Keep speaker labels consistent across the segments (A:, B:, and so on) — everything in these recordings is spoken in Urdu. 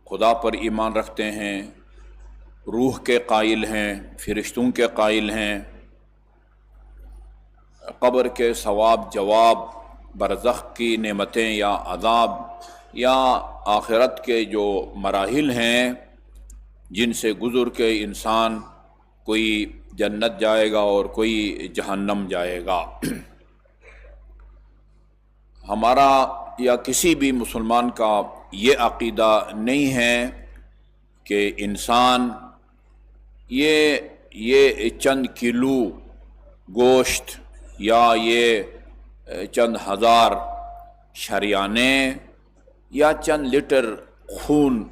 A: خدا پر ایمان رکھتے ہیں، روح کے قائل ہیں، فرشتوں کے قائل ہیں، قبر کے ثواب جواب، برزخ کی نعمتیں یا عذاب یا آخرت کے جو مراحل ہیں جن سے گزر کے انسان کوئی جنت جائے گا اور کوئی جہنم جائے گا۔ ہمارا یا کسی بھی مسلمان کا یہ عقیدہ نہیں ہے کہ انسان یہ چند کلو گوشت یا یہ چند ہزار شریانے یا چند لیٹر خون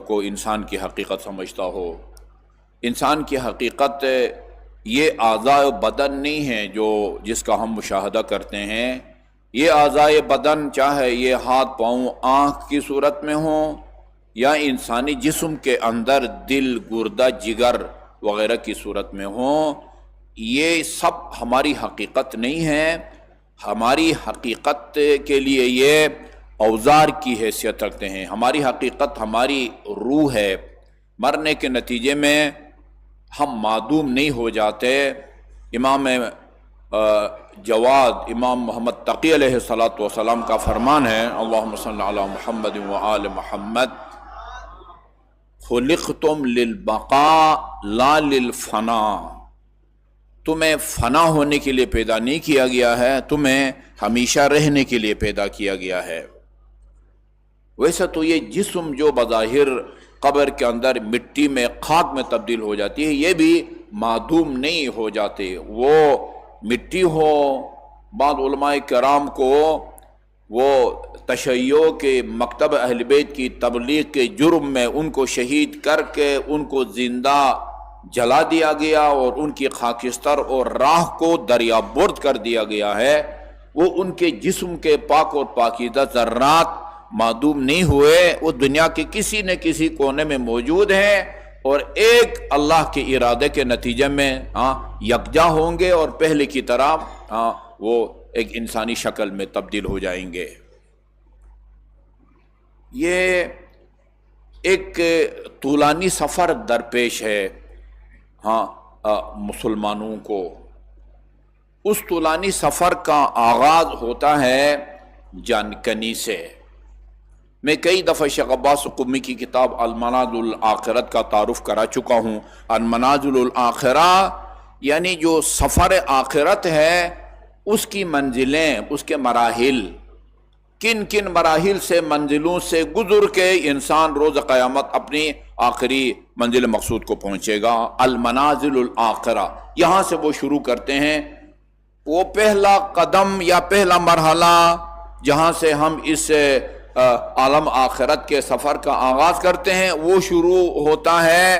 A: کو انسان کی حقیقت سمجھتا ہو۔ انسان کی حقیقت یہ اعضاء بدن نہیں ہے جس کا ہم مشاہدہ کرتے ہیں۔ یہ اعضاء بدن چاہے یہ ہاتھ پاؤں آنکھ کی صورت میں ہوں یا انسانی جسم کے اندر دل گردہ جگر وغیرہ کی صورت میں ہوں، یہ سب ہماری حقیقت نہیں ہے۔ ہماری حقیقت کے لیے یہ اوزار کی حیثیت رکھتے ہیں۔ ہماری حقیقت ہماری روح ہے۔ مرنے کے نتیجے میں ہم معدوم نہیں ہو جاتے۔ امام جواد امام محمد تقی علیہ السلام کا فرمان ہے، اللہم صلی علی محمد وآل محمد، خلقتم للبقاء لا للفناء، تمہیں فنا ہونے کے لیے پیدا نہیں کیا گیا ہے، تمہیں ہمیشہ رہنے کے لیے پیدا کیا گیا ہے۔ ویسا تو یہ جسم جو بظاہر قبر کے اندر مٹی میں خاک میں تبدیل ہو جاتی ہے، یہ بھی معدوم نہیں ہو جاتے۔ وہ مٹی ہو، بعض علماء کرام کو وہ تشیع کے مکتب اہل بیت کی تبلیغ کے جرم میں ان کو شہید کر کے ان کو زندہ جلا دیا گیا اور ان کی خاکستر اور راہ کو دریا برد کر دیا گیا ہے۔ وہ ان کے جسم کے پاک اور پاکیزہ ذرات معدوم نہیں ہوئے، وہ دنیا کے کسی نہ کسی کونے میں موجود ہیں اور ایک اللہ کے ارادے کے نتیجے میں یکجا ہوں گے اور پہلے کی طرح وہ ایک انسانی شکل میں تبدیل ہو جائیں گے۔ یہ ایک طولانی سفر درپیش ہے مسلمانوں کو۔ اس طولانی سفر کا آغاز ہوتا ہے جان کنی سے۔ میں کئی دفعہ شیخ عباس قمی کی کتاب المنازل الآخرت کا تعارف کرا چکا ہوں۔ المنازل الآخرہ یعنی جو سفر آخرت ہے اس کی منزلیں، اس کے مراحل، کن کن مراحل سے منزلوں سے گزر کے انسان روز قیامت اپنی آخری منزل مقصود کو پہنچے گا۔ المنازل الآخرہ، یہاں سے وہ شروع کرتے ہیں۔ وہ پہلا قدم یا پہلا مرحلہ جہاں سے ہم اس عالم آخرت کے سفر کا آغاز کرتے ہیں وہ شروع ہوتا ہے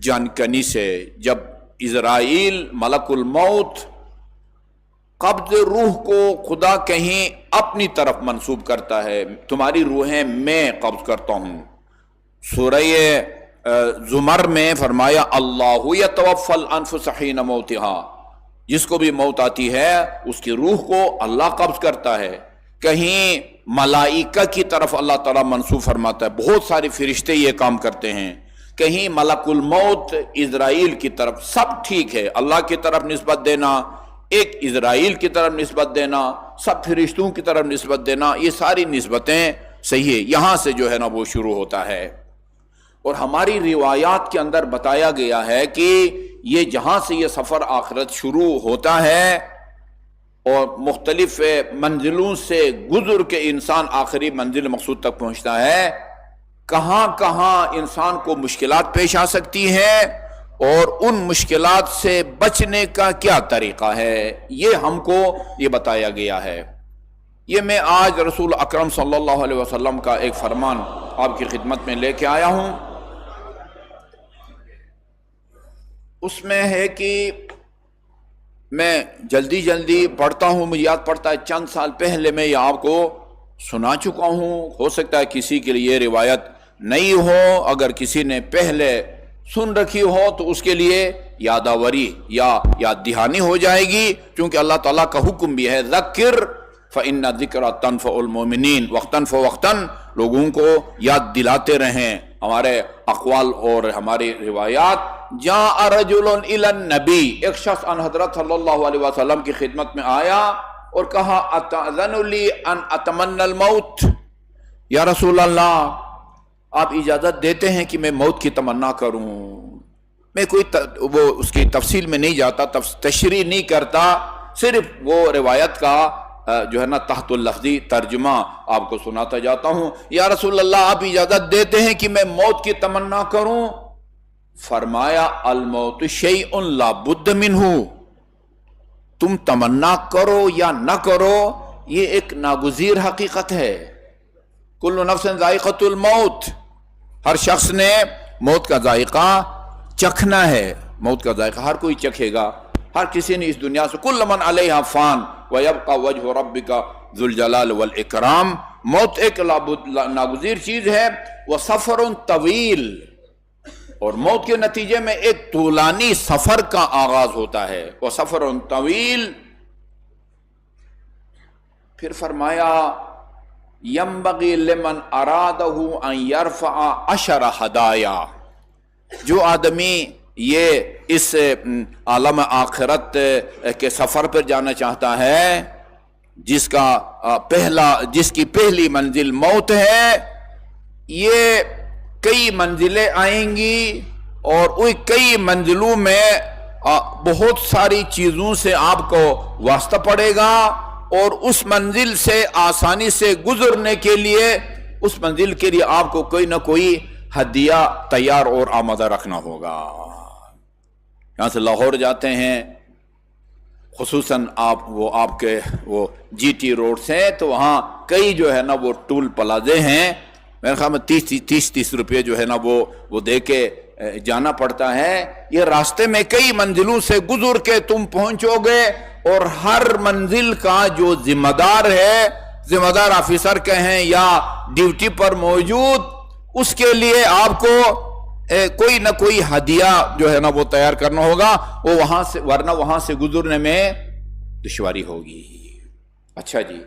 A: جان کنی سے، جب عزرائیل ملک الموت قبض روح کو خدا کہیں اپنی طرف منسوب کرتا ہے، تمہاری روحیں میں قبض کرتا ہوں۔ سورہ زمر میں فرمایا اللہ یتوفی الانفس حین موتها، جس کو بھی موت آتی ہے اس کی روح کو اللہ قبض کرتا ہے۔ کہیں ملائکہ کی طرف اللہ تعالیٰ منسوب فرماتا ہے، بہت سارے فرشتے یہ کام کرتے ہیں۔ کہیں ملک الموت اسرائیل کی طرف، سب ٹھیک ہے، اللہ کی طرف نسبت دینا، ایک اسرائیل کی طرف نسبت دینا، سب فرشتوں کی طرف نسبت دینا، یہ ساری نسبتیں صحیح ہے۔ یہاں سے جو ہے نا وہ شروع ہوتا ہے۔ اور ہماری روایات کے اندر بتایا گیا ہے کہ یہ جہاں سے یہ سفر آخرت شروع ہوتا ہے اور مختلف منزلوں سے گزر کے انسان آخری منزل مقصود تک پہنچتا ہے، کہاں کہاں انسان کو مشکلات پیش آ سکتی ہیں اور ان مشکلات سے بچنے کا کیا طریقہ ہے، یہ ہم کو یہ بتایا گیا ہے۔ یہ میں آج رسول اکرم صلی اللہ علیہ وسلم کا ایک فرمان آپ کی خدمت میں لے کے آیا ہوں۔ اس میں ہے کہ میں جلدی پڑھتا ہوں، مجھے یاد پڑتا ہے چند سال پہلے میں یہ آپ کو سنا چکا ہوں، ہو سکتا ہے کسی کے لیے روایت نہیں ہو، اگر کسی نے پہلے سن رکھی ہو تو اس کے لیے یاداوری یا یاد دہانی ہو جائے گی، کیونکہ اللہ تعالیٰ کا حکم بھی ہے ذکر فإن الذکر تنفع المؤمنین وقتاً فوقتاً لوگوں کو یاد دلاتے رہیں ہمارے اقوال اور ہماری روایات. جاء رجل الی النبی، ایک شخص ان حضرت صلی اللہ علیہ وسلم کی خدمت میں آیا اور کہا اتأذن لی ان اتمنى الموت، یا رسول اللہ آپ اجازت دیتے ہیں کہ میں موت کی تمنا کروں. میں کوئی وہ اس کی تفصیل میں نہیں جاتا، تشریح نہیں کرتا، صرف وہ روایت کا جو ہے نا تحت اللفظی ترجمہ آپ کو سناتا جاتا ہوں. یا رسول اللہ آپ اجازت دیتے ہیں کہ میں موت کی تمنا کروں؟ فرمایا الموت شیء لا بد منہ، تم تمنا کرو یا نہ کرو یہ ایک ناگزیر حقیقت ہے. کل نفس ذائقۃ الموت، ہر شخص نے موت کا ذائقہ چکھنا ہے. موت کا ذائقہ ہر کوئی چکھے گا، ہر کسی نے اس دنیا سے. کل من علیہا فان ویبقى وجہ ربک ذو الجلال والاکرام. موت ایک ناگزیر چیز ہے. وسفر طویل، اور موت کے نتیجے میں ایک طولانی سفر کا آغاز ہوتا ہے. وسفر طویل. پھر فرمایا ينبغي لمن ارادہ ان يرفع 10 ہدایا، جو آدمی یہ اس عالم آخرت کے سفر پر جانا چاہتا ہے، جس کی پہلی منزل موت ہے، یہ کئی منزلیں آئیں گی اور وہ کئی منزلوں میں بہت ساری چیزوں سے آپ کو واسطہ پڑے گا، اور اس منزل سے آسانی سے گزرنے کے لیے اس منزل کے لیے آپ کو کوئی نہ کوئی ہدیہ تیار اور آمادہ رکھنا ہوگا. یہاں سے لاہور جاتے ہیں، خصوصاً آپ کے وہ جی ٹی روڈ سے، تو وہاں کئی جو ہے نا وہ ٹول پلازے ہیں. میرے خیال میں 30 روپے جو ہے نا وہ دے کے جانا پڑتا ہے. یہ راستے میں کئی منزلوں سے گزر کے تم پہنچو گے، اور ہر منزل کا جو ذمہ دار ہے، ذمہ دار آفیسر کہیں یا ڈیوٹی پر موجود، اس کے لیے آپ کو کوئی نہ کوئی ہدیہ جو ہے نا وہ تیار کرنا ہوگا، وہ وہاں سے، ورنہ وہاں سے گزرنے میں دشواری ہوگی. اچھا جی،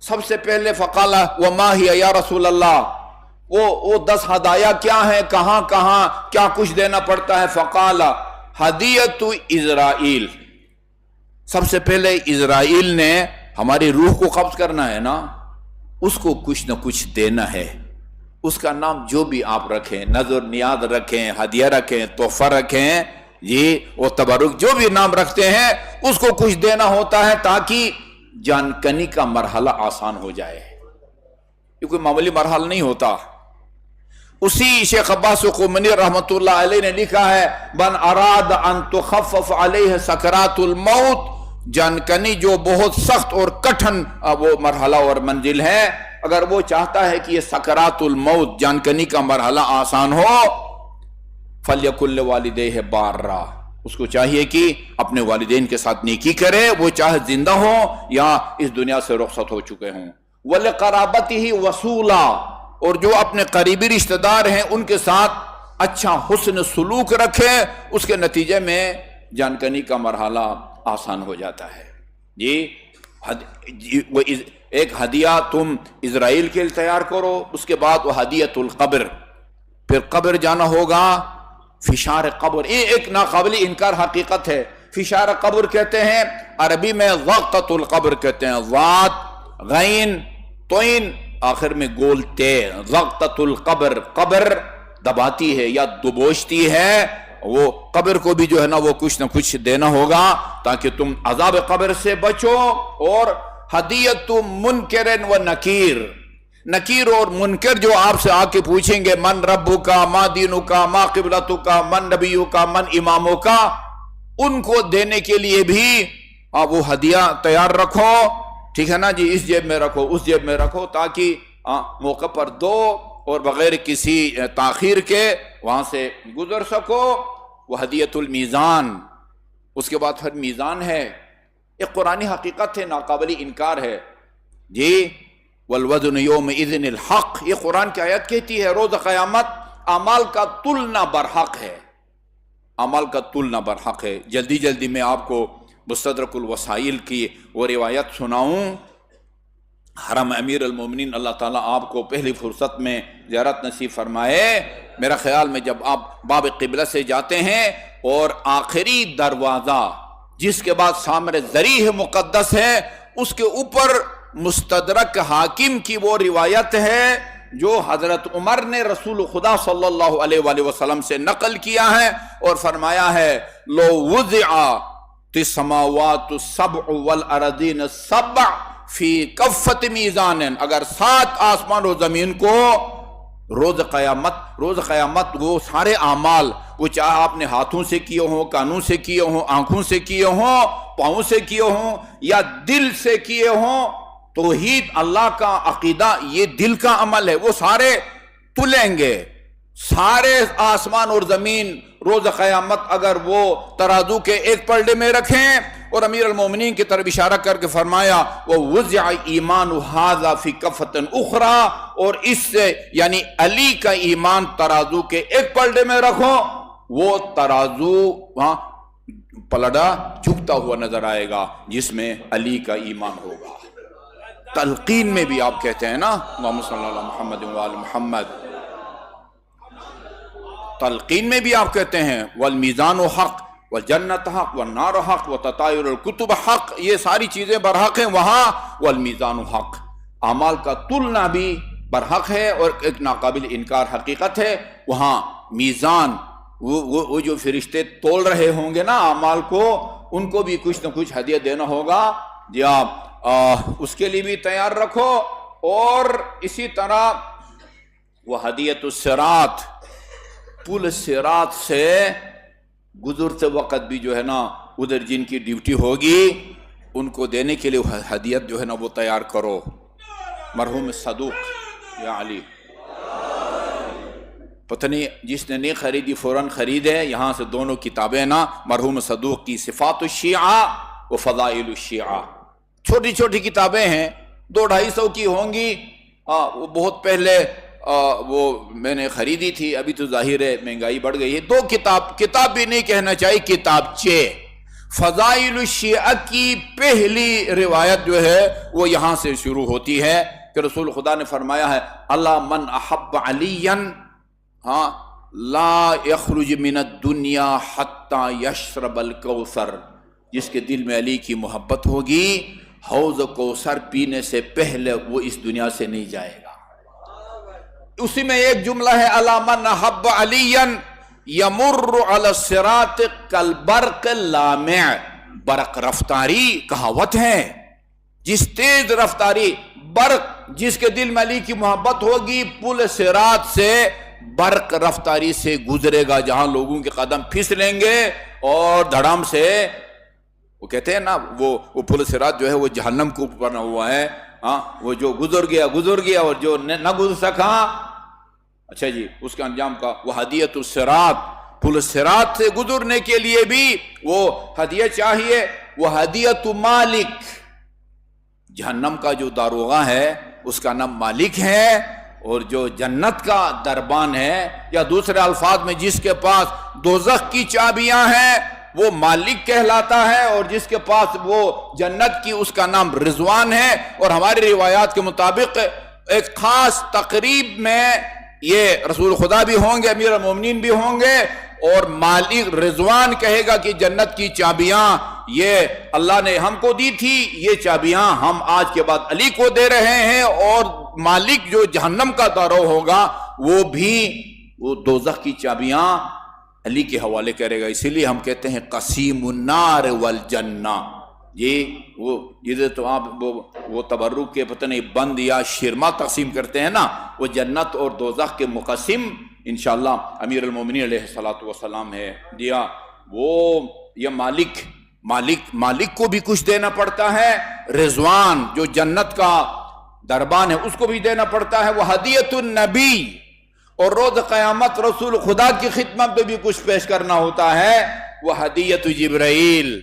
A: سب سے پہلے فقال وما ہی یا رسول اللہ، وہ 10 ہدایہ کیا ہیں، کہاں کہاں کیا کچھ دینا پڑتا ہے؟ فقال ہدیۃ اسرائیل، سب سے پہلے اسرائیل نے ہماری روح کو قبض کرنا ہے نا، اس کو کچھ نہ کچھ دینا ہے. اس کا نام جو بھی آپ رکھیں، نظر نیاز رکھیں، ہدیہ رکھیں، تحفہ رکھیں، جی وہ تبرک جو بھی نام رکھتے ہیں، اس کو کچھ دینا ہوتا ہے تاکہ جان کنی کا مرحلہ آسان ہو جائے. یہ کوئی معمولی مرحلہ نہیں ہوتا. اسی شیخ عباس قمنی رحمۃ اللہ علیہ نے لکھا ہے من اراد ان تخفف علیہ سکرات الموت، جان کنی جو بہت سخت اور کٹھن وہ مرحلہ اور منزل ہے، اگر وہ چاہتا ہے کہ یہ سکرات الموت جان کنی کا مرحلہ آسان ہو، فلیکن لوالدیہ بارا، اس کو چاہیے کہ اپنے والدین کے ساتھ نیکی کرے، وہ چاہے زندہ ہوں یا اس دنیا سے رخصت ہو چکے ہوں. ولقرابتہ وصولا، اور جو اپنے قریبی رشتہ دار ہیں ان کے ساتھ اچھا حسن سلوک رکھے، اس کے نتیجے میں جان کنی کا مرحلہ آسان ہو جاتا ہے. جی وہ ایک ہدیہ تم اسرائیل کے لیے تیار کرو، اس کے بعد وہ ہدیۃ القبر، پھر قبر جانا ہوگا. فشار قبر یہ ایک ناقابل انکار حقیقت ہے. فشار قبر کہتے ہیں، عربی میں ضغطۃ القبر کہتے ہیں، ضاد غین توئن آخر میں گول تے. ضغطۃ القبر، قبر دباتی ہے یا دبوچتی ہے، وہ قبر کو بھی جو ہے نا وہ کچھ نہ کچھ دینا ہوگا تاکہ تم عذاب قبر سے بچو. اور ہدیۃ منکر و نکیر، نکیر اور منکر جو آپ سے آ کے پوچھیں گے من ربک کا، ما دینک کا، ما قبلتک کا، من نبیک کا، من امامک کا، ان کو دینے کے لیے بھی آپ وہ ہدیہ تیار رکھو. ٹھیک ہے نا جی، اس جیب میں رکھو، اس جیب میں رکھو، تاکہ موقع پر دو اور بغیر کسی تاخیر کے وہاں سے گزر سکو. وہ ہدیۃ المیزان. اس کے بعد پھر میزان ہے، ایک قرآنی حقیقت ہے، ناقابل انکار ہے جی. والوزن یومئذ الحق، یہ قرآن کی آیت کہتی ہے روز قیامت اعمال کا تلنا برحق ہے، اعمال کا تلنا برحق ہے. جلدی جلدی میں آپ کو مستدرک الوسائل کی وہ روایت سناؤں. حرم امیر المومنین اللہ تعالیٰ آپ کو پہلی فرصت میں زیارت نصیب فرمائے۔ میرا خیال میں جب آپ باب قبلہ سے جاتے ہیں اور آخری دروازہ جس کے بعد سامر ذریح مقدس ہے، اس کے اوپر مستدرک حاکم کی وہ روایت ہے جو حضرت عمر نے رسول خدا صلی اللہ علیہ وآلہ وسلم سے نقل کیا ہے اور فرمایا ہے لو وضعت السماوات السبع والارضین السبع فی کفت میزان، اگر 7 آسمان و زمین کو روز قیامت وہ سارے اعمال، وہ چاہے آپ نے ہاتھوں سے کیے ہوں، کانوں سے کیے ہوں، آنکھوں سے کیے ہوں، پاؤں سے کیے ہوں یا دل سے کیے ہوں، توحید اللہ کا عقیدہ یہ دل کا عمل ہے، وہ سارے تلیں گے۔ سارے آسمان اور زمین روز قیامت اگر وہ ترازو کے ایک پلڑے میں رکھیں، اور امیر المومنین کی طرف اشارہ کر کے فرمایا وَوُزِعَ ایمان هَذَا فِي كَفَّةٍ اُخْرَى، اور اس سے یعنی علی کا ایمان ترازو کے ایک پلڑے میں رکھو، وہ ترازو وہاں پلڑا جھکتا ہوا نظر آئے گا جس میں علی کا ایمان ہوگا۔ تلقین میں بھی آپ کہتے ہیں نا اللہم صلی اللہ محمد وآل محمد، تلقین میں بھی آپ کہتے ہیں والمیزان حق والجنت حق والنار حق وتطایر الکتب حق، یہ ساری چیزیں برحق ہیں وہاں، والمیزان حق، اعمال کا تلنا بھی برحق ہے اور ایک ناقابل انکار حقیقت ہے۔ وہاں میزان وہ جو فرشتے تول رہے ہوں گے نا اعمال کو، ان کو بھی کچھ نہ کچھ ہدیہ دینا ہوگا، جی آپ اس کے لیے بھی تیار رکھو۔ اور اسی طرح وہ ہدیۃ الصراط، پل صراط سے گزرتے وقت بھی جو ہے نا ادھر جن کی ڈیوٹی ہوگی ان کو دینے کے لیے ہدیت جو ہے نا وہ تیار کرو۔ مرحوم صدوق یا علی، پتہ نہیں جس نے نہیں خریدی فوراً خریدے، یہاں سے دونوں کتابیں نا، مرحوم صدوق کی صفات الشیعہ و فضائل الشیعہ، چھوٹی چھوٹی کتابیں ہیں، 200-250 کی ہوں گی، وہ بہت پہلے وہ میں نے خریدی تھی، ابھی تو ظاہر ہے مہنگائی بڑھ گئی ہے۔ 2 کتاب بھی نہیں کہنا چاہیے، کتابچے۔ فضائل الشیعہ کی پہلی روایت جو ہے وہ یہاں سے شروع ہوتی ہے کہ رسول خدا نے فرمایا ہے اللہ من احب علیا لا یخرج من الدنیا حتی یشرب الکوثر، جس کے دل میں علی کی محبت ہوگی حوض کوثر پینے سے پہلے وہ اس دنیا سے نہیں جائے گا۔ اسی میں ایک جملہ ہے الا من احب علیا یمر علی الصراط کالبرق اللامع، برق رفتاری کہاوت ہے، جس تیز رفتاری برق جس کے دل میں علی کی محبت ہوگی پل صراط سے برق رفتاری سے گزرے گا، جہاں لوگوں کے قدم پھسلیں گے اور دھڑام سے، وہ کہتے ہیں نا وہ پل صراط جو ہے وہ جہنم کو اوپر بنا ہوا ہے، وہ جو گزر گیا اور جو نہ گزر سکا، اچھا جی اس کا انجام کا وہ ہدیۃ الصراط، پل صراط سے گزرنے کے لیے بھی وہ ہدیہ چاہیے۔ وہ ہدیۃ مالک، جہنم کا جو داروغہ ہے اس کا نام مالک ہے، اور جو جنت کا دربان ہے یا دوسرے الفاظ میں جس کے پاس دوزخ کی چابیاں ہیں وہ مالک کہلاتا ہے، اور جس کے پاس وہ جنت کی اس کا نام رضوان ہے۔ اور ہماری روایات کے مطابق ایک خاص تقریب میں یہ رسول خدا بھی ہوں گے، امیر المومنین بھی ہوں گے، اور مالک رضوان کہے گا کہ جنت کی چابیاں یہ اللہ نے ہم کو دی تھی، یہ چابیاں ہم آج کے بعد علی کو دے رہے ہیں، اور مالک جو جہنم کا دارو ہوگا وہ بھی وہ دوزخ کی چابیاں علی کے حوالے کرے گا۔ اسی لیے ہم کہتے ہیں قسیم النار والجنہ، وہ یہ تو آپ وہ تبرک کے پتہ نہیں بند یا شرما تقسیم کرتے ہیں نا، وہ جنت اور دوزخ کے مقسم انشاءاللہ امیر المومنین علیہ السلام ہے دیا۔ وہ یہ مالک کو بھی کچھ دینا پڑتا ہے، رضوان جو جنت کا دربان ہے اس کو بھی دینا پڑتا ہے، وہ ہدیۃ النبی، اور روز قیامت رسول خدا کی خدمت میں بھی کچھ پیش کرنا ہوتا ہے، وہ ہدیۃ جبرائیل،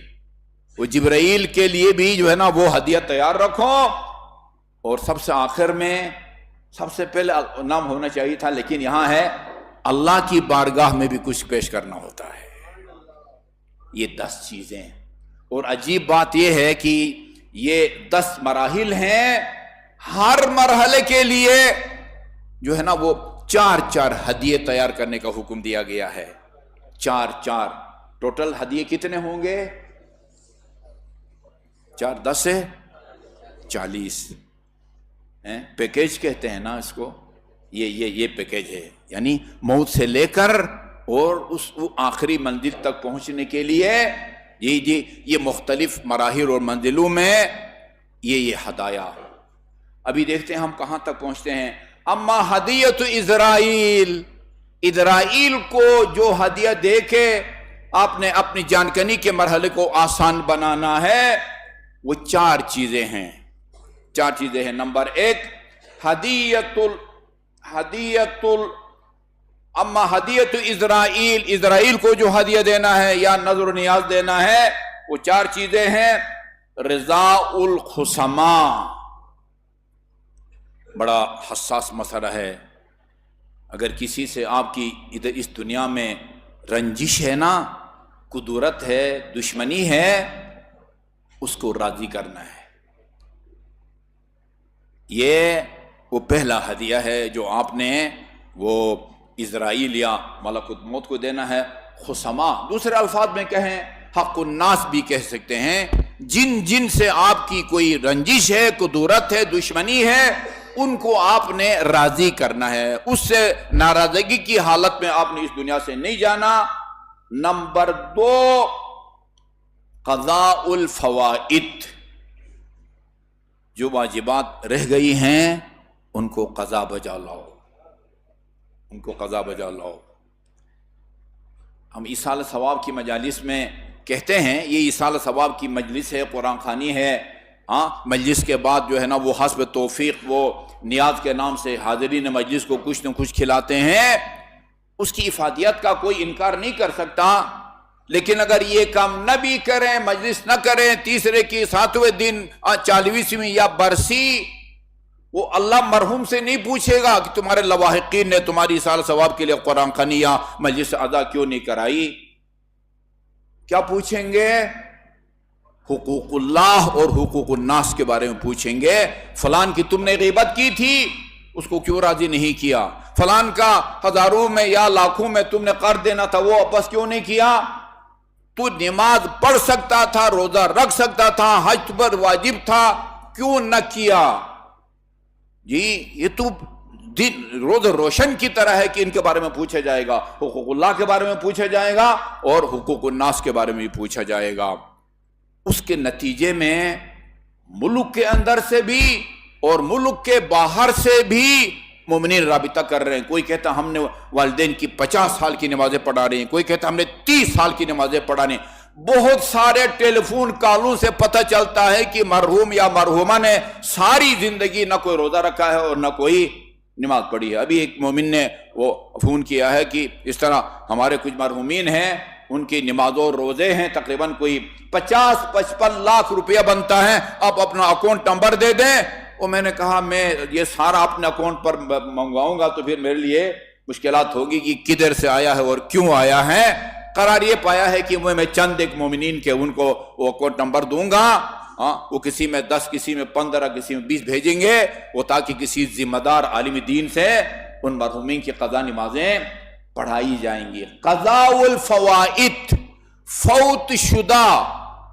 A: وہ جبرائیل کے لیے بھی جو ہے نا وہ ہدیہ تیار رکھو۔ اور سب سے آخر میں سب سے پہلے نام ہونا چاہیے تھا لیکن یہاں ہے اللہ کی بارگاہ میں بھی کچھ پیش کرنا ہوتا ہے، یہ 10 چیزیں۔ اور عجیب بات یہ ہے کہ یہ 10 مراحل ہیں، ہر مرحلے کے لیے جو ہے نا وہ 4 ہدیے تیار کرنے کا حکم دیا گیا ہے. 4 ٹوٹل ہدیے کتنے ہوں گے؟ 4 10 ہے 40. پیکیج کہتے ہیں نا اس کو. یہ پیکیج ہے، یعنی موت سے لے کر اور اس آخری منزل تک پہنچنے کے لیے یہ مختلف مراحل اور منزلوں میں یہ ہدایا. ابھی دیکھتے ہیں ہم کہاں تک پہنچتے ہیں. اما ہدیت اسرائیل، اسرائیل کو جو ہدیہ دے کے آپ نے اپنی جانکنی کے مرحلے کو آسان بنانا ہے، وہ 4 چیزیں ہیں. 4 چیزیں ہیں. نمبر 1 اما ہدیت اسرائیل، اسرائیل کو جو ہدیہ دینا ہے یا نظر و نیاز دینا ہے، وہ 4 چیزیں ہیں. رضاء الخصماء، بڑا حساس مسئلہ ہے. اگر کسی سے آپ کی ادھر اس دنیا میں رنجش ہے نا، قدرت ہے، دشمنی ہے، اس کو راضی کرنا ہے. یہ وہ پہلا ہدیہ ہے جو آپ نے وہ اسرائیل یا ملک الموت کو دینا ہے. خصما دوسرے الفاظ میں کہیں حق الناس بھی کہہ سکتے ہیں. جن سے آپ کی کوئی رنجش ہے، قدرت ہے، دشمنی ہے، ان کو آپ نے راضی کرنا ہے. اس سے ناراضگی کی حالت میں آپ نے اس دنیا سے نہیں جانا. نمبر 2 قضاء الفوائد، جو واجبات رہ گئی ہیں ان کو قضا بجا لاؤ، ان کو قضا بجا لاؤ. ہم ایصال ثواب کی مجالس میں کہتے ہیں یہ ایصال ثواب کی مجلس ہے، قرآن خوانی ہے. مجلس کے بعد جو ہے نا وہ حسب توفیق وہ نیاز کے نام سے حاضرین مجلس کو کچھ نہ کچھ کھلاتے ہیں. اس کی افادیت کا کوئی انکار نہیں کر سکتا، لیکن اگر یہ کام نہ بھی کریں، مجلس نہ کریں، تیسرے کی 7ویں دن 40ویں یا برسی، وہ اللہ مرحوم سے نہیں پوچھے گا کہ تمہارے لواحقین نے تمہاری ایصال ثواب کے لیے قرآن خوانی یا مجلس ادا کیوں نہیں کرائی. کیا پوچھیں گے؟ حقوق اللہ اور حقوق الناس کے بارے میں پوچھیں گے. فلان کی تم نے غیبت کی تھی، اس کو کیوں راضی نہیں کیا؟ فلان کا ہزاروں میں یا لاکھوں میں تم نے قرض دینا تھا، وہ واپس کیوں نہیں کیا؟ تو نماز پڑھ سکتا تھا، روزہ رکھ سکتا تھا، حج پر واجب تھا، کیوں نہ کیا؟ جی یہ تو روز روشن کی طرح ہے کہ ان کے بارے میں پوچھا جائے گا. حقوق اللہ کے بارے میں پوچھا جائے گا اور حقوق الناس کے بارے میں بھی پوچھا جائے گا. اس کے نتیجے میں ملک کے اندر سے بھی اور ملک کے باہر سے بھی مومنین رابطہ کر رہے ہیں. کوئی کہتا ہم نے والدین کی 50 سال کی نمازیں پڑھا رہے ہیں، کوئی کہتا ہم نے 30 سال کی نمازیں پڑھا رہے ہیں. بہت سارے ٹیلی فون کالوں سے پتہ چلتا ہے کہ مرحوم یا مرحومہ نے ساری زندگی نہ کوئی روزہ رکھا ہے اور نہ کوئی نماز پڑھی ہے. ابھی ایک مومن نے وہ فون کیا ہے کہ اس طرح ہمارے کچھ مرحومین ہیں، ان کی نمازوں اور روزے ہیں، تقریباً کوئی 50-55 لاکھ روپیہ بنتا ہے، آپ اپنا اکاؤنٹ نمبر دے دیں. اور میں نے کہا میں یہ سارا اپنے اکاؤنٹ پر منگواؤں گا تو پھر میرے لیے مشکلات ہوگی کہ کدھر سے آیا ہے اور کیوں آیا ہے. قرار یہ پایا ہے کہ میں چند ایک مومنین کے ان کو وہ اکاؤنٹ نمبر دوں گا، وہ کسی میں 10، کسی میں 15، کسی میں 20 بھیجیں گے، وہ تاکہ کسی ذمہ دار عالم دین سے ان مرحومین کی قضا نمازیں پڑھائی جائیں گی. قضاء الفوائد، فوت شدہ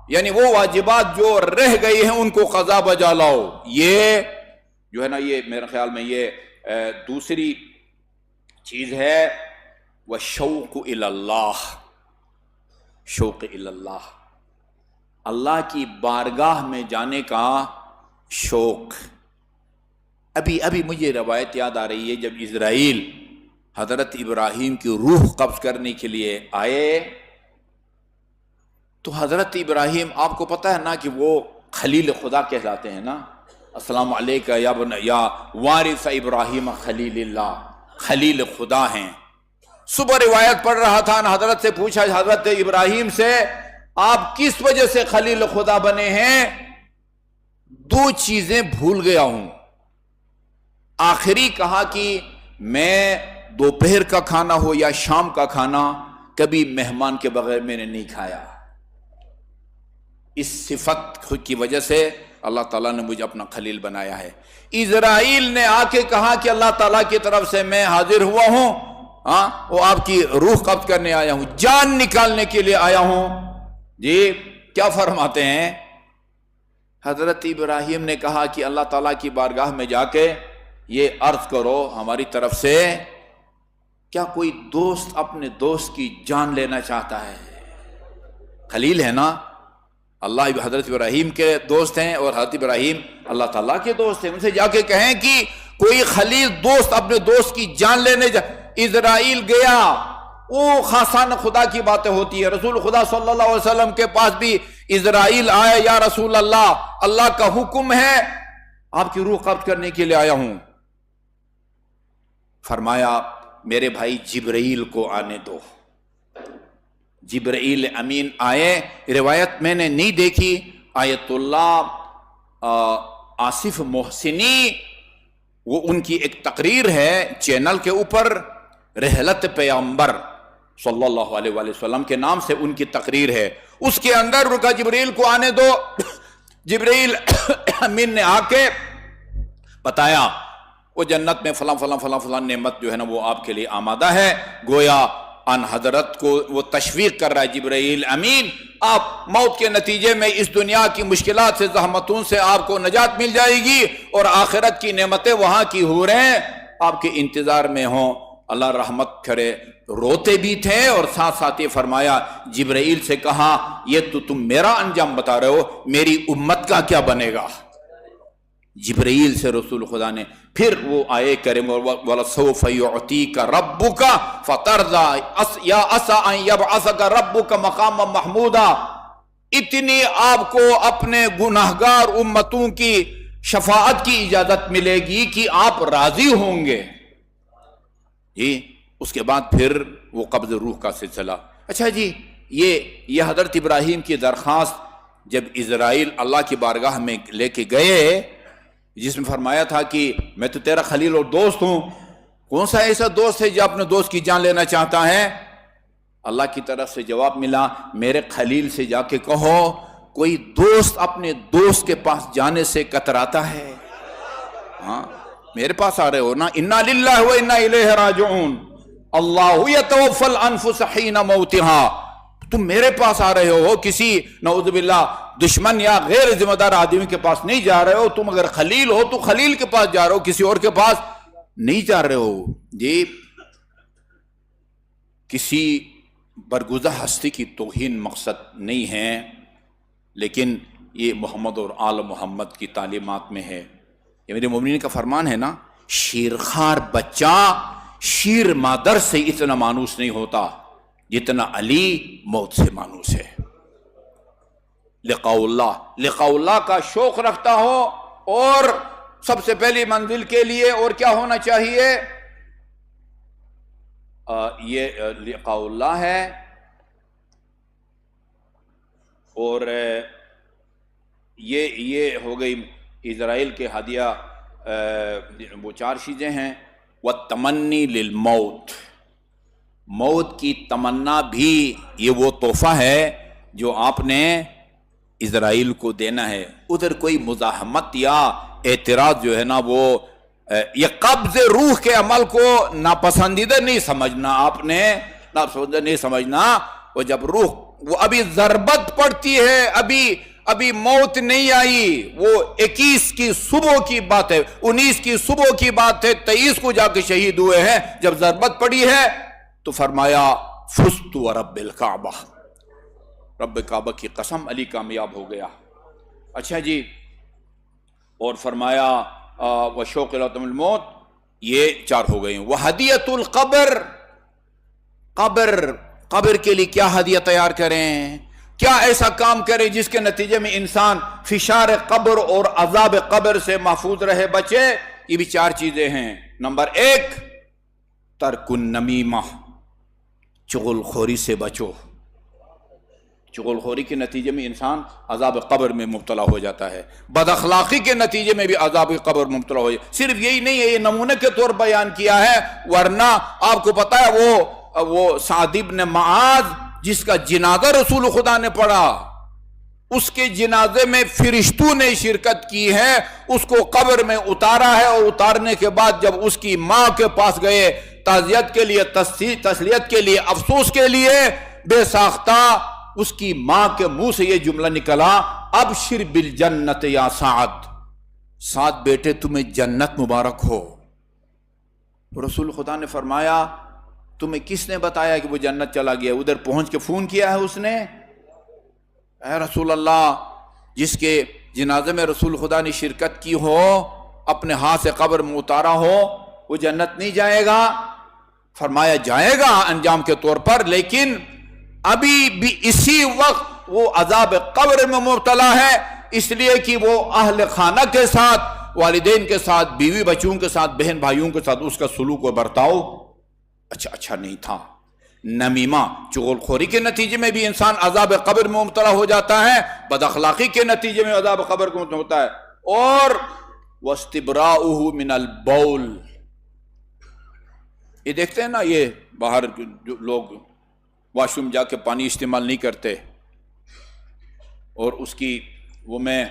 A: یعنی وہ واجبات جو رہ گئی ہیں ان کو قضا بجا لاؤ. یہ جو ہے نا یہ میرے خیال میں یہ دوسری چیز ہے. وَالشَّوْقُ إِلَى اللَّهِ، شوق اللہ، اللہ کی بارگاہ میں جانے کا شوق. ابھی مجھے روایت یاد آ رہی ہے، جب اسرائیل حضرت ابراہیم کی روح قبض کرنے کے لیے آئے تو حضرت ابراہیم، آپ کو پتہ ہے نا کہ وہ خلیل خدا کہلاتے ہیں نا. السلام علیکہ یا وارث ابراہیم خلیل اللہ، خلیل خدا ہیں. صبح روایت پڑھ رہا تھا نا، حضرت سے پوچھا حضرت ابراہیم سے آپ کس وجہ سے خلیل خدا بنے ہیں؟ 2 چیزیں بھول گیا ہوں. آخری کہا کہ میں دوپہر کا کھانا ہو یا شام کا کھانا کبھی مہمان کے بغیر میں نے نہیں کھایا. اس صفت کی وجہ سے اللہ تعالیٰ نے مجھے اپنا خلیل بنایا ہے۔ اسرائیل نے آ کے کہا کہ اللہ تعالیٰ کی طرف سے میں حاضر ہوا ہوں، وہ آپ کی روح قبض کرنے آیا ہوں، جان نکالنے کے لیے آیا ہوں۔ جی کیا فرماتے ہیں؟ حضرت ابراہیم نے کہا کہ اللہ تعالیٰ کی بارگاہ میں جا کے یہ عرض کرو ہماری طرف سے، کیا کوئی دوست اپنے دوست کی جان لینا چاہتا ہے؟ خلیل ہے نا، اللہ حضرت ابراہیم کے دوست ہیں اور حضرت ابراہیم اللہ تعالیٰ کے دوست ہیں، ان سے جا کے کہیں کہ کوئی خلیل دوست اپنے دوست کی جان لینے اسرائیل گیا۔ وہ خاصان خدا کی باتیں ہوتی ہے، رسول خدا صلی اللہ علیہ وسلم کے پاس بھی اسرائیل آیا، یا رسول اللہ، اللہ کا حکم ہے آپ کی روح قبض کرنے کے لیے آیا ہوں۔ فرمایا میرے بھائی جبرائیل کو آنے دو۔ جبرائیل امین آئے، روایت میں نے نہیں دیکھی، آیت اللہ آصف محسنی، وہ ان کی ایک تقریر ہے چینل کے اوپر، رحلت پیغمبر صلی اللہ علیہ وآلہ وسلم کے نام سے ان کی تقریر ہے، اس کے اندر رکا جبرائیل کو آنے دو۔ جبرائیل امین نے آ کے بتایا وہ جنت میں فلاں فلاں فلاں فلاں نعمت جو ہے نا وہ آپ کے لیے آمادہ ہے، گویا ان حضرت کو وہ تشویق کر رہا ہے جبرائیل امین، آپ موت کے نتیجے میں اس دنیا کی مشکلات سے، زحمتوں سے آپ کو نجات مل جائے گی، اور آخرت کی نعمتیں وہاں کی حوریں آپ کے انتظار میں ہوں۔ اللہ رحمت کرے، روتے بھی تھے، اور ساتھ ساتھ یہ فرمایا، جبرائیل سے کہا یہ تو تم میرا انجام بتا رہے ہو، میری امت کا کیا بنے گا؟ جبرائیل سے رسول خدا نے پھر وہ آئے کریم وَلَسَوْفَ يُعْتِيكَ رَبُّكَ فَتَرْضَىٰ يَا عَسَىٰ أَن يَبْعَثَكَ رَبُّكَ مَقَامًا مَحْمُودًا، اتنی آپ کو اپنے گناہگار امتوں کی شفاعت کی اجازت ملے گی کہ آپ راضی ہوں گے۔ جی اس کے بعد پھر وہ قبض روح کا سلسلہ۔ اچھا جی، یہ حضرت ابراہیم کی درخواست جب اسرائیل اللہ کی بارگاہ میں لے کے گئے، جس میں فرمایا تھا کہ میں تو تیرا خلیل اور دوست ہوں، کون سا ایسا دوست ہے جو اپنے دوست کی جان لینا چاہتا ہے؟ اللہ کی طرف سے جواب ملا، میرے خلیل سے جا کے کہو کوئی دوست اپنے دوست کے پاس جانے سے کتراتا ہے؟ ہاں میرے پاس آ رہے ہو نا، انا للہ و انا الیہ راجعون، اللہ یتوفی الانفس حین موتہا، تم میرے پاس آ رہے ہو، کسی نعوذ باللہ دشمن یا غیر ذمہ دار آدمی کے پاس نہیں جا رہے ہو، تم اگر خلیل ہو تو خلیل کے پاس جا رہے ہو، کسی اور کے پاس نہیں جا رہے ہو۔ جی کسی برگزہ ہستی کی توہین مقصد نہیں ہے، لیکن یہ محمد اور آل محمد کی تعلیمات میں ہے۔ یہ میرے مومنین کا فرمان ہے نا، شیرخوار بچہ شیر مادر سے اتنا مانوس نہیں ہوتا جتنا علی موت سے مانوس ہے۔ لقاء اللہ کا شوق رکھتا ہو، اور سب سے پہلی منزل کے لیے اور کیا ہونا چاہیے؟ یہ لقاء اللہ ہے، اور یہ ہو گئی اسرائیل کے ہدیہ، وہ 4 چیزیں ہیں۔ والتمنی للموت، موت کی تمنا بھی یہ وہ تحفہ ہے جو آپ نے اسرائیل کو دینا ہے۔ ادھر کوئی مزاحمت یا اعتراض جو ہے نا، وہ یہ قبض روح کے عمل کو ناپسندیدہ نہیں سمجھنا، آپ نے ناپسندیدہ نہیں سمجھنا۔ وہ جب روح وہ ابھی ضربت پڑتی ہے، ابھی موت نہیں آئی، وہ 21 کی صبح کی بات ہے، 19 کی صبح کی بات ہے، 23 کو جا کے شہید ہوئے ہیں۔ جب ضربت پڑی ہے تو فرمایا فزت ورب الکعبہ، رب کعبہ کی قسم علی کامیاب ہو گیا۔ اچھا جی، اور فرمایا وشوق لطم الموت، یہ 4 ہو گئی۔ وہدیۃ القبر، قبر کے لیے کیا ہدیہ تیار کریں، کیا ایسا کام کرے جس کے نتیجے میں انسان فشار قبر اور عذاب قبر سے محفوظ رہے، بچے؟ یہ بھی 4 چیزیں ہیں۔ نمبر 1 ترک النمیمہ، چغل خوری سے بچو۔ چغل خوری کے نتیجے میں انسان عذاب قبر میں مبتلا ہو جاتا ہے، بد اخلاقی کے نتیجے میں بھی عذاب قبر مبتلا ہو جاتا ہے۔ صرف یہی نہیں ہے، یہ نمونے کے طور بیان کیا ہے، ورنہ آپ کو پتا ہے وہ سعد بن معاذ جس کا جنازہ رسول خدا نے پڑھا، اس کے جنازے میں فرشتوں نے شرکت کی ہے، اس کو قبر میں اتارا ہے، اور اتارنے کے بعد جب اس کی ماں کے پاس گئے تعزیت کے لیے، تسلیت کے لیے، افسوس کے لیے، بے ساختہ اس کی ماں کے منہ سے یہ جملہ نکلا، ابشر بالجنت یا سعد، سعد بیٹے تمہیں جنت مبارک ہو۔ رسول خدا نے فرمایا تمہیں کس نے بتایا کہ وہ جنت چلا گیا؟ ادھر پہنچ کے فون کیا ہے اس نے؟ اے رسول اللہ، جس کے جنازے میں رسول خدا نے شرکت کی ہو، اپنے ہاتھ سے قبر میں اتارا ہو، وہ جنت نہیں جائے گا؟ فرمایا جائے گا انجام کے طور پر، لیکن ابھی بھی اسی وقت وہ عذاب قبر میں مبتلا ہے، اس لیے کہ وہ اہل خانہ کے ساتھ، والدین کے ساتھ، بیوی بچوں کے ساتھ، بہن بھائیوں کے ساتھ اس کا سلوک و برتاؤ اچھا نہیں تھا۔ نمیمہ، چغل خوری کے نتیجے میں بھی انسان عذاب قبر میں مبتلا ہو جاتا ہے، بد اخلاقی کے نتیجے میں عذاب قبر کو مبتلا ہوتا ہے، اور واستبراؤہ من البول، یہ دیکھتے ہیں نا، یہ باہر جو لوگ واش روم جا کے پانی استعمال نہیں کرتے، اور اس کی وہ میں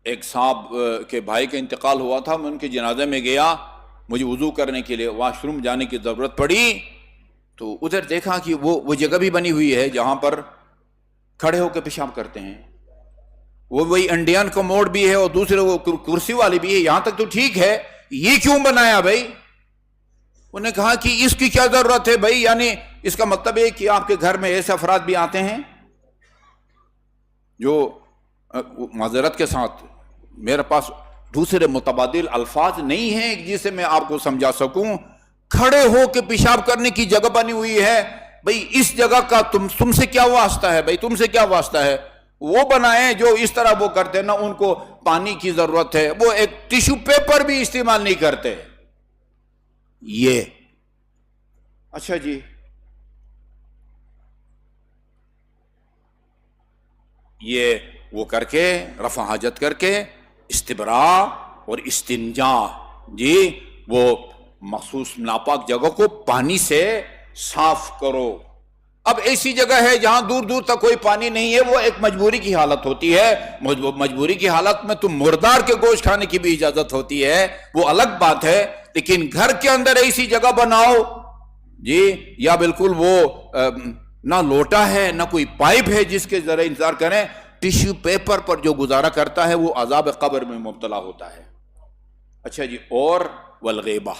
A: ایک صاحب کے بھائی کا انتقال ہوا تھا، میں ان کے جنازے میں گیا، مجھے وضو کرنے کے لیے واش روم جانے کی ضرورت پڑی، تو ادھر دیکھا کہ وہ جگہ بھی بنی ہوئی ہے جہاں پر کھڑے ہو کے پیشاب کرتے ہیں، وہ وہی انڈین کموڈ بھی ہے اور دوسرے وہ کرسی والی بھی ہے، یہاں تک تو ٹھیک ہے، یہ کیوں بنایا بھائی؟ انہوں نے کہا کہ اس کی کیا ضرورت ہے بھائی، یعنی اس کا مطلب ہے کہ آپ کے گھر میں ایسے افراد بھی آتے ہیں جو معذرت کے ساتھ، میرے پاس دوسرے متبادل الفاظ نہیں ہیں جسے میں آپ کو سمجھا سکوں، کھڑے ہو کے پیشاب کرنے کی جگہ بنی ہوئی ہے، بھئی اس جگہ کا تم سے کیا واسطہ ہے بھئی، تم سے کیا واسطہ ہے؟ وہ بنائیں جو اس طرح وہ کرتے ہیں نا، ان کو پانی کی ضرورت ہے، وہ ایک ٹیشو پیپر بھی استعمال نہیں کرتے۔ یہ اچھا جی، یہ وہ کر کے رفع حاجت کر کے استبراء اور استنجا، جی وہ مخصوص ناپاک جگہ کو پانی سے صاف کرو۔ اب ایسی جگہ ہے جہاں دور دور تک کوئی پانی نہیں ہے، وہ ایک مجبوری کی حالت ہوتی ہے، مجبوری کی حالت میں تم مردار کے گوشت کھانے کی بھی اجازت ہوتی ہے، وہ الگ بات ہے، لیکن گھر کے اندر ایسی جگہ بناؤ جی، یا بالکل وہ نہ لوٹا ہے نہ کوئی پائپ ہے جس کے ذرا انتظار کریں، ٹیشو پیپر پر جو گزارا کرتا ہے وہ عذاب قبر میں مبتلا ہوتا ہے۔ اچھا جی، اور والغیبہ،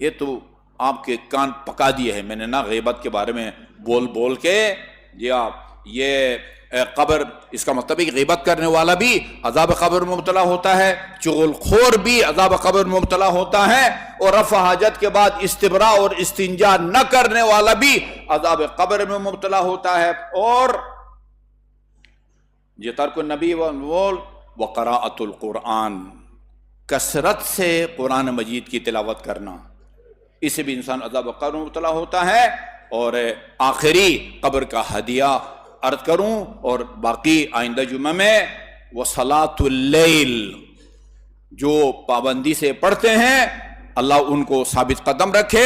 A: یہ تو آپ کے کان پکا دیے ہیں میں نے نا، غیبت کے بارے میں بول کے جی، آپ یہ قبر، اس کا مطلب ہے کہ غیبت کرنے والا بھی عذاب قبر میں مبتلا ہوتا ہے، چغل خور بھی عذاب قبر میں مبتلا ہوتا ہے، اور رفع حاجت کے بعد استبراء اور استنجا نہ کرنے والا بھی عذاب قبر میں مبتلا ہوتا ہے، اور یہ ترک النبی وقراءۃ القرآن، کثرت سے قرآن مجید کی تلاوت کرنا، اس سے بھی انسان عذاب قبر میں مبتلا ہوتا ہے۔ اور آخری قبر کا ہدیہ عرض کروں، اور باقی آئندہ جمعہ میں، وصلاۃ اللیل، جو پابندی سے پڑھتے ہیں اللہ ان کو ثابت قدم رکھے۔